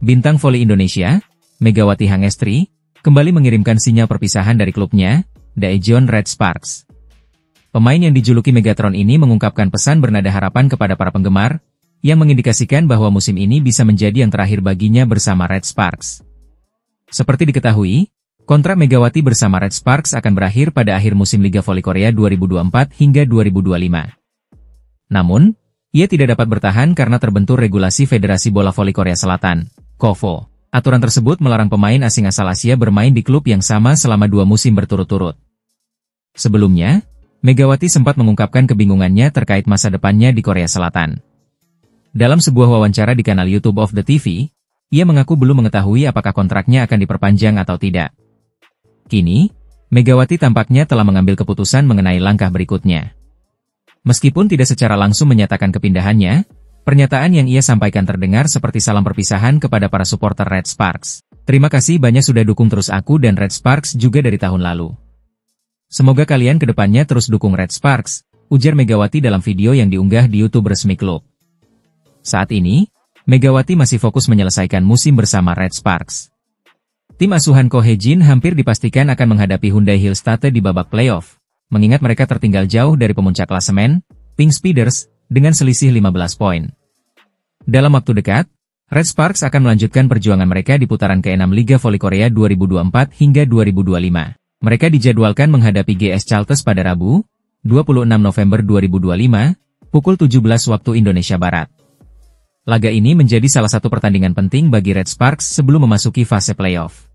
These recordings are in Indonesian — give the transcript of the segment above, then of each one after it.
Bintang voli Indonesia, Megawati Hangestri, kembali mengirimkan sinyal perpisahan dari klubnya, Daejeon Red Sparks. Pemain yang dijuluki Megatron ini mengungkapkan pesan bernada harapan kepada para penggemar, yang mengindikasikan bahwa musim ini bisa menjadi yang terakhir baginya bersama Red Sparks. Seperti diketahui, kontrak Megawati bersama Red Sparks akan berakhir pada akhir musim Liga Voli Korea 2024 hingga 2025. Namun, ia tidak dapat bertahan karena terbentur regulasi Federasi Bola Voli Korea Selatan, KOVO. Aturan tersebut melarang pemain asing asal Asia bermain di klub yang sama selama 2 musim berturut-turut. Sebelumnya, Megawati sempat mengungkapkan kebingungannya terkait masa depannya di Korea Selatan. Dalam sebuah wawancara di kanal YouTube of the TV, ia mengaku belum mengetahui apakah kontraknya akan diperpanjang atau tidak. Kini, Megawati tampaknya telah mengambil keputusan mengenai langkah berikutnya. Meskipun tidak secara langsung menyatakan kepindahannya, pernyataan yang ia sampaikan terdengar seperti salam perpisahan kepada para supporter Red Sparks. Terima kasih banyak sudah dukung terus aku dan Red Sparks juga dari tahun lalu. Semoga kalian kedepannya terus dukung Red Sparks, ujar Megawati dalam video yang diunggah di YouTube resmi klub. Saat ini, Megawati masih fokus menyelesaikan musim bersama Red Sparks. Tim asuhan Ko Hae-jin hampir dipastikan akan menghadapi Hyundai Hillstate di babak playoff, mengingat mereka tertinggal jauh dari pemuncak klasemen, Pink Speeders, dengan selisih 15 poin. Dalam waktu dekat, Red Sparks akan melanjutkan perjuangan mereka di putaran ke-6 Liga Voli Korea 2024 hingga 2025. Mereka dijadwalkan menghadapi GS Chalters pada Rabu, 26 November 2025, pukul 17 waktu Indonesia Barat. Laga ini menjadi salah satu pertandingan penting bagi Red Sparks sebelum memasuki fase playoff.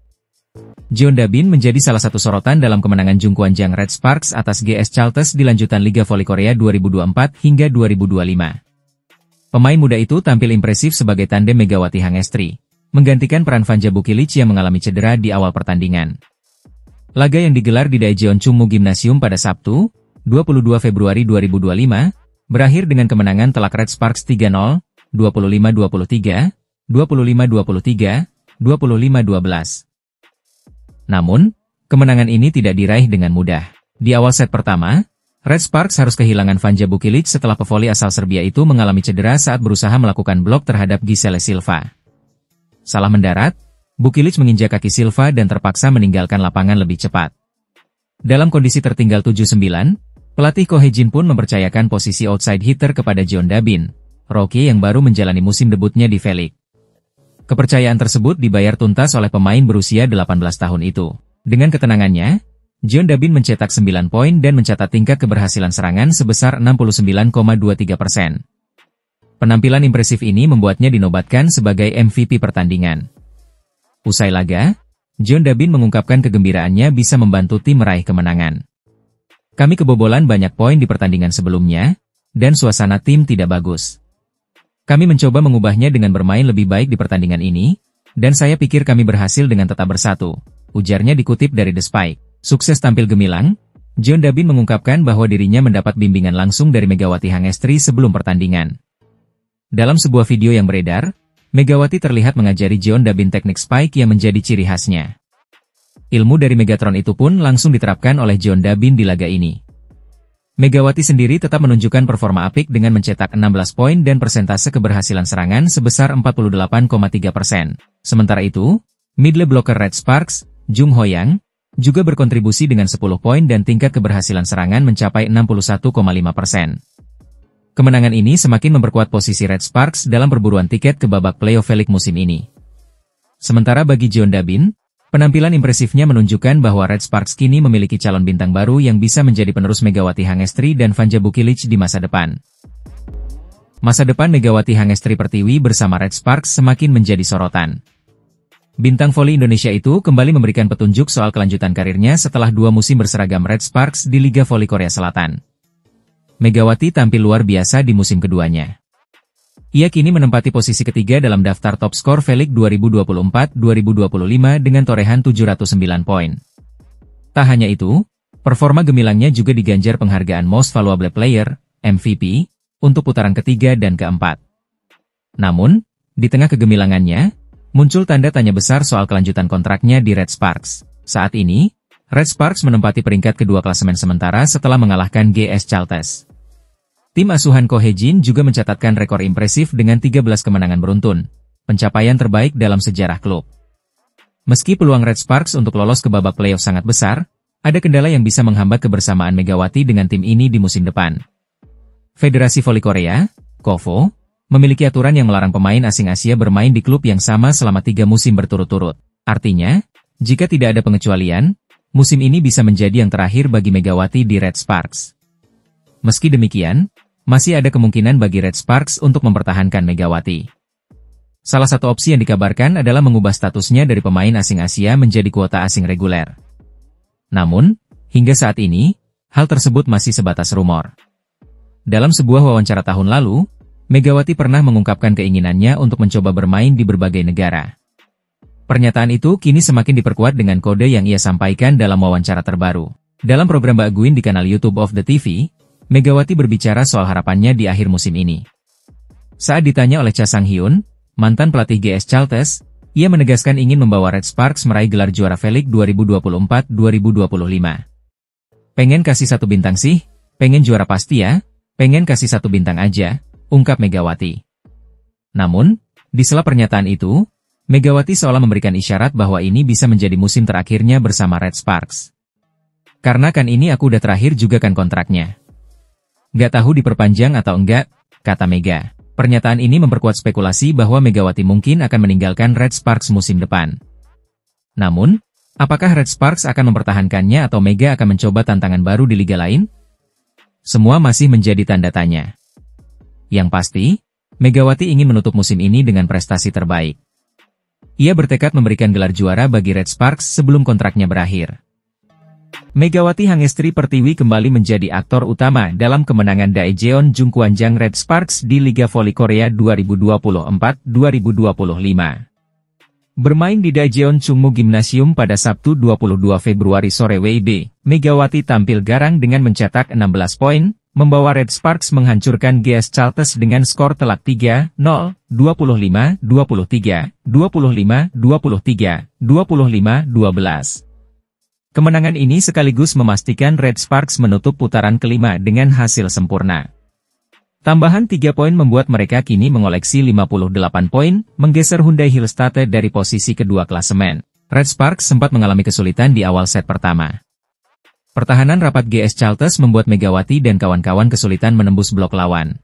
Jeon Da-bin menjadi salah satu sorotan dalam kemenangan Jungkwanjang Red Sparks atas GS Chalters di lanjutan Liga Voli Korea 2024 hingga 2025. Pemain muda itu tampil impresif sebagai tandem Megawati Hangestri, menggantikan peran Vanja Bukilic yang mengalami cedera di awal pertandingan. Laga yang digelar di Daejeon Chungmu Gymnasium pada Sabtu, 22 Februari 2025, berakhir dengan kemenangan telak Red Sparks 3-0, 25-23, 25-23, 25-12. Namun, kemenangan ini tidak diraih dengan mudah. Di awal set pertama, Red Sparks harus kehilangan Vanja Bukilic setelah pevoli asal Serbia itu mengalami cedera saat berusaha melakukan blok terhadap Giselle Silva. Salah mendarat, Bukilic menginjak kaki Silva dan terpaksa meninggalkan lapangan lebih cepat. Dalam kondisi tertinggal 7-9, pelatih Ko Hae-jin pun mempercayakan posisi outside hitter kepada Jeon Da-bin, rookie yang baru menjalani musim debutnya di V-League. Kepercayaan tersebut dibayar tuntas oleh pemain berusia 18 tahun itu. Dengan ketenangannya, Jeon Da-bin mencetak 9 poin dan mencatat tingkat keberhasilan serangan sebesar 69,23%. Penampilan impresif ini membuatnya dinobatkan sebagai MVP pertandingan. Usai laga, Jeon Da-bin mengungkapkan kegembiraannya bisa membantu tim meraih kemenangan. Kami kebobolan banyak poin di pertandingan sebelumnya, dan suasana tim tidak bagus. Kami mencoba mengubahnya dengan bermain lebih baik di pertandingan ini, dan saya pikir kami berhasil dengan tetap bersatu, ujarnya dikutip dari The Spike. Sukses tampil gemilang, Jeon Da-bin mengungkapkan bahwa dirinya mendapat bimbingan langsung dari Megawati Hangestri sebelum pertandingan. Dalam sebuah video yang beredar, Megawati terlihat mengajari Jeon Da-bin teknik spike yang menjadi ciri khasnya. Ilmu dari Megatron itu pun langsung diterapkan oleh Jeon Da-bin di laga ini. Megawati sendiri tetap menunjukkan performa apik dengan mencetak 16 poin dan persentase keberhasilan serangan sebesar 48,3%. Sementara itu, middle blocker Red Sparks, Jung Ho-yang, juga berkontribusi dengan 10 poin dan tingkat keberhasilan serangan mencapai 61,5%. Kemenangan ini semakin memperkuat posisi Red Sparks dalam perburuan tiket ke babak playoff V-League musim ini. Sementara bagi Jeon Da-bin, penampilan impresifnya menunjukkan bahwa Red Sparks kini memiliki calon bintang baru yang bisa menjadi penerus Megawati Hangestri dan Vanja Bukilic di masa depan. Masa depan Megawati Hangestri Pertiwi bersama Red Sparks semakin menjadi sorotan. Bintang voli Indonesia itu kembali memberikan petunjuk soal kelanjutan karirnya setelah 2 musim berseragam Red Sparks di Liga Voli Korea Selatan. Megawati tampil luar biasa di musim keduanya. Ia kini menempati posisi ketiga dalam daftar top skor V-League 2024-2025 dengan torehan 709 poin. Tak hanya itu, performa gemilangnya juga diganjar penghargaan Most Valuable Player, MVP, untuk putaran ketiga dan keempat. Namun, di tengah kegemilangannya, muncul tanda tanya besar soal kelanjutan kontraknya di Red Sparks. Saat ini, Red Sparks menempati peringkat kedua klasemen sementara setelah mengalahkan GS Chalters. Tim asuhan Ko Hae-jin juga mencatatkan rekor impresif dengan 13 kemenangan beruntun, pencapaian terbaik dalam sejarah klub. Meski peluang Red Sparks untuk lolos ke babak playoff sangat besar, ada kendala yang bisa menghambat kebersamaan Megawati dengan tim ini di musim depan. Federasi Voli Korea, KOVO, memiliki aturan yang melarang pemain asing Asia bermain di klub yang sama selama 3 musim berturut-turut. Artinya, jika tidak ada pengecualian, musim ini bisa menjadi yang terakhir bagi Megawati di Red Sparks. Meski demikian, masih ada kemungkinan bagi Red Sparks untuk mempertahankan Megawati. Salah satu opsi yang dikabarkan adalah mengubah statusnya dari pemain asing Asia menjadi kuota asing reguler. Namun, hingga saat ini, hal tersebut masih sebatas rumor. Dalam sebuah wawancara tahun lalu, Megawati pernah mengungkapkan keinginannya untuk mencoba bermain di berbagai negara. Pernyataan itu kini semakin diperkuat dengan kode yang ia sampaikan dalam wawancara terbaru. Dalam program Mbak Guin di kanal YouTube of the TV, Megawati berbicara soal harapannya di akhir musim ini. Saat ditanya oleh Cha Sang-hyun, mantan pelatih GS Chalters, ia menegaskan ingin membawa Red Sparks meraih gelar juara V-League 2024-2025. Pengen kasih 1 bintang sih, pengen juara pasti ya, pengen kasih 1 bintang aja, ungkap Megawati. Namun, di sela pernyataan itu, Megawati seolah memberikan isyarat bahwa ini bisa menjadi musim terakhirnya bersama Red Sparks. Karena kan ini aku udah terakhir juga kan kontraknya. Gak tahu diperpanjang atau enggak, kata Mega. Pernyataan ini memperkuat spekulasi bahwa Megawati mungkin akan meninggalkan Red Sparks musim depan. Namun, apakah Red Sparks akan mempertahankannya atau Mega akan mencoba tantangan baru di liga lain? Semua masih menjadi tanda tanya. Yang pasti, Megawati ingin menutup musim ini dengan prestasi terbaik. Ia bertekad memberikan gelar juara bagi Red Sparks sebelum kontraknya berakhir. Megawati Hangestri Pertiwi kembali menjadi aktor utama dalam kemenangan Daejeon Jungkwanjang Red Sparks di Liga Voli Korea 2024-2025. Bermain di Daejeon Chungmu Gymnasium pada Sabtu 22 Februari sore WIB, Megawati tampil garang dengan mencetak 16 poin, membawa Red Sparks menghancurkan GS Chalters dengan skor telak 3-0, 25-23, 25-23, 25-12. Kemenangan ini sekaligus memastikan Red Sparks menutup putaran kelima dengan hasil sempurna. Tambahan 3 poin membuat mereka kini mengoleksi 58 poin, menggeser Hyundai Hillstate dari posisi kedua klasemen. Red Sparks sempat mengalami kesulitan di awal set pertama. Pertahanan rapat GS Chalters membuat Megawati dan kawan-kawan kesulitan menembus blok lawan.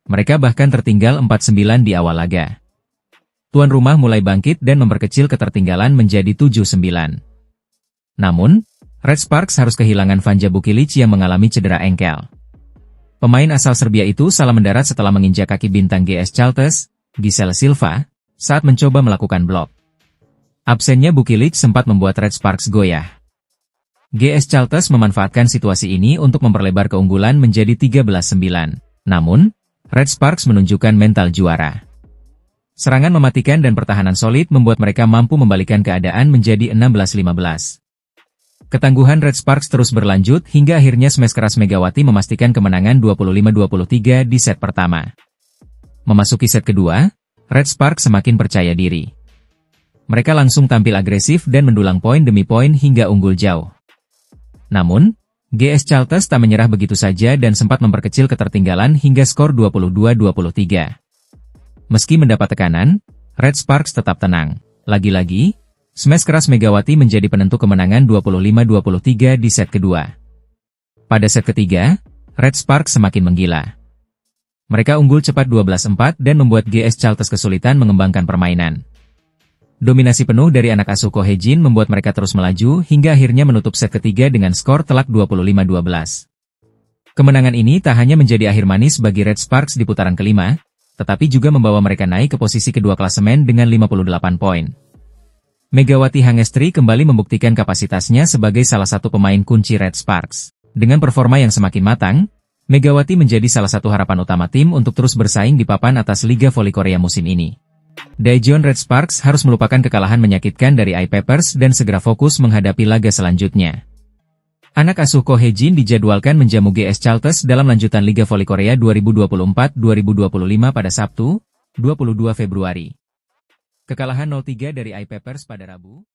Mereka bahkan tertinggal 4-9 di awal laga. Tuan rumah mulai bangkit dan memperkecil ketertinggalan menjadi 7-9. Namun, Red Sparks harus kehilangan Vanja Bukilic yang mengalami cedera engkel. Pemain asal Serbia itu salah mendarat setelah menginjak kaki bintang GS Chalters, Giselle Silva, saat mencoba melakukan blok. Absennya Bukilic sempat membuat Red Sparks goyah. GS Chalters memanfaatkan situasi ini untuk memperlebar keunggulan menjadi 13-9. Namun, Red Sparks menunjukkan mental juara. Serangan mematikan dan pertahanan solid membuat mereka mampu membalikan keadaan menjadi 16-15. Ketangguhan Red Sparks terus berlanjut hingga akhirnya smash keras Megawati memastikan kemenangan 25-23 di set pertama. Memasuki set kedua, Red Sparks semakin percaya diri. Mereka langsung tampil agresif dan mendulang poin demi poin hingga unggul jauh. Namun, GS Chalters tak menyerah begitu saja dan sempat memperkecil ketertinggalan hingga skor 22-23. Meski mendapat tekanan, Red Sparks tetap tenang. Lagi-lagi, smash keras Megawati menjadi penentu kemenangan 25-23 di set kedua. Pada set ketiga, Red Sparks semakin menggila. Mereka unggul cepat 12-4 dan membuat GS Chalters kesulitan mengembangkan permainan. Dominasi penuh dari anak asuh Ko Hye-jin membuat mereka terus melaju hingga akhirnya menutup set ketiga dengan skor telak 25-12. Kemenangan ini tak hanya menjadi akhir manis bagi Red Sparks di putaran kelima, tetapi juga membawa mereka naik ke posisi kedua klasemen dengan 58 poin. Megawati Hangestri kembali membuktikan kapasitasnya sebagai salah satu pemain kunci Red Sparks. Dengan performa yang semakin matang, Megawati menjadi salah satu harapan utama tim untuk terus bersaing di papan atas Liga Voli Korea musim ini. Daejeon Red Sparks harus melupakan kekalahan menyakitkan dari I-Papers dan segera fokus menghadapi laga selanjutnya. Anak asuh Ko Hye-jin dijadwalkan menjamu GS Chalters dalam lanjutan Liga Voli Korea 2024-2025 pada Sabtu, 22 Februari. Kekalahan 0-3 dari I-Papers pada Rabu.